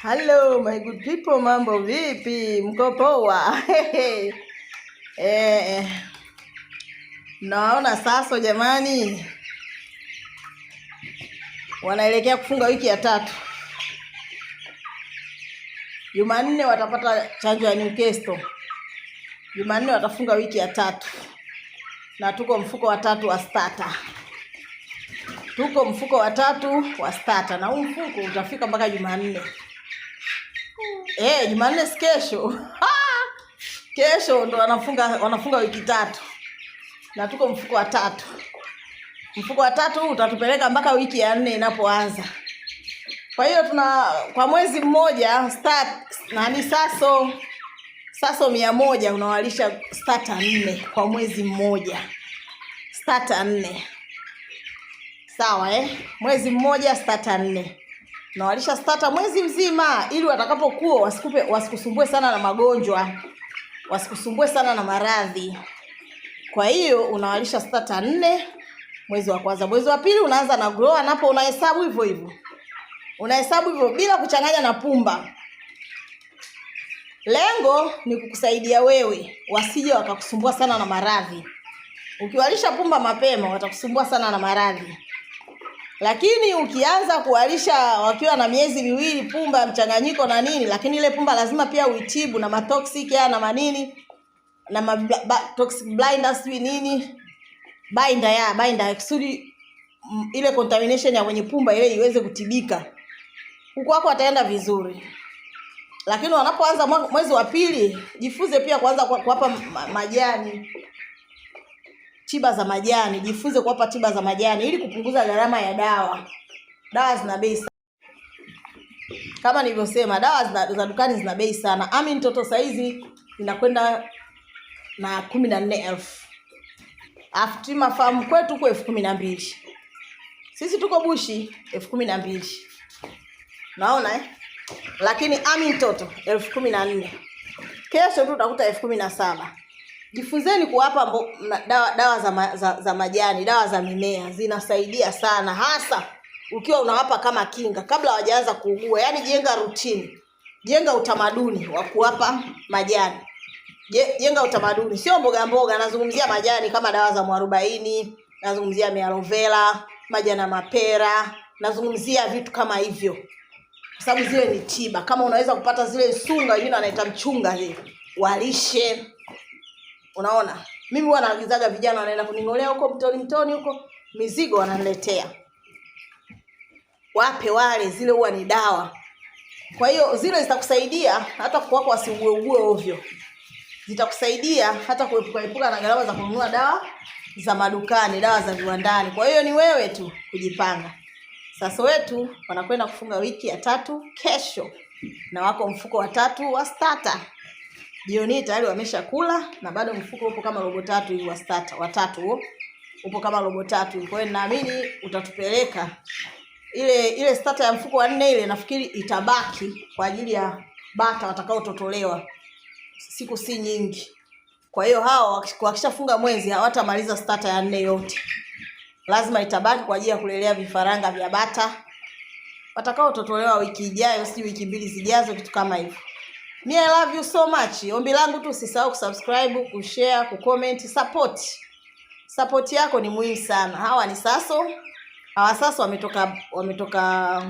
Hello my good people, mambo vipi? Mko poa? Naona sasa jamani, wanaelekea kufunga wiki ya 3. Jumanne watapata chanjo ya Newcastle. Jumanne watafunga wiki ya 3. Na tuko mfuko wa 3 wa starter. Tuko mfuko wa 3 wa starter na huu mfuko utafika mpaka Jumanne. Jumanne si kesho. Kesho ndo wanafunga wiki 3. Na tuko mfuko wa 3. Mfuko wa 3 utatupeleka mpaka wiki ya 4 inapoanza. Kwa hiyo kwa mwezi mmoja saso 100 unawalisha starter 4 kwa mwezi mmoja. Starter 4. Sawa Mwezi mmoja starter 4. Unawalisha starter mwezi mzima ili watakapokuwa wasikusumbue sana na magonjwa, wasikusumbue sana na maradhi. Kwa hiyo unawalisha starter 4 mwezi wa kwanza. Mwezi wa pili unaanza na grower, napo unahesabu hivyo hivyo. Unahesabu hivyo bila kuchanganya na pumba. Lengo ni kukusaidia wewe wasije wakakusumbua sana na maradhi. Ukiwalisha pumba mapema watakusumbua sana na maradhi. Lakini ukianza kuwalisha wakiwa na miezi miwili pumba ya mchanganyiko na nini, lakini ile pumba lazima pia uitibu na matoxic na manini na toxic blinders nini, binder kusudi ile contamination ya kwenye pumba ile iweze kutibika. Huko wako wataenda vizuri. Lakini wanapoanza mwezi wa pili, jifunze pia kuanza kuwapa majani, tiba za majani. Jifunze kuwapa tiba za majani ili kupunguza gharama ya dawa. Dawa zina bei sana. Kama nilivyosema, dawa za dukani zina bei sana. Ami mtoto saizi inakwenda na 14,000. Aftima farm kwetu kwa 12,000. Sisi tuko bushi 12,000. Naona Lakini ami mtoto 14,000. Kesho tu utakuta 17,000. Jifunzeni kuwapa dawa za majani, dawa za mimea. Zinasaidia sana, hasa ukiwa unawapa kama kinga kabla hawajaanza kuugua. Yaani jenga routine. Jenga utamaduni wa kuwapa majani. Jenga utamaduni, sio mboga. Nazungumzia majani kama dawa za mwarobaini, nazungumzia aloe vera, majani ya mapera, nazungumzia vitu kama hivyo. Kwa sababu zile ni tiba. Kama unaweza kupata zile sunga, wengine wanaita mchunga zile, walishe. Unaona? Mimi huwa naagizaga vijana wanaenda kuningolea huko mtoni huko, mizigo wananiletea. Wape wale, zile huwa ni dawa. Kwa hiyo zile zitakusaidia hata kwako wasiugue ovyo. Zitakusaidia hata kuepuka na gharama za kununua dawa za madukani, dawa za viwandani. Kwa hiyo ni wewe tu kujipanga. Sasa wetu wanakwenda kufunga wiki ya 3 kesho. Na wako mfuko wa 3 wa starter. Jioni tayari wameshakula na bado mfuko upo kama robo 3 hivi wa starter. Wa 3 huo upo kama robo 3. Kwa hiyo naamini utatupeleka. Ile starter ya mfuko wa 4 ile nafikiri itabaki kwa ajili ya bata watakao totolewa. Siku si nyingi. Kwa hiyo hao wakishafunga mwezi hawatamaliza starter ya 4 yote. Lazima itabaki kwa ajili ya kulelea vifaranga vya bata watakao totolewa wiki ijayo, si wiki 2 zijazo, kitu kama hivyo. I love you so much. Ombi langu tu usisahau kusubscribe, kushare, kucomment, support. Support yako ni muhimu sana. Hawa ni Saso. Hawa Saso wametoka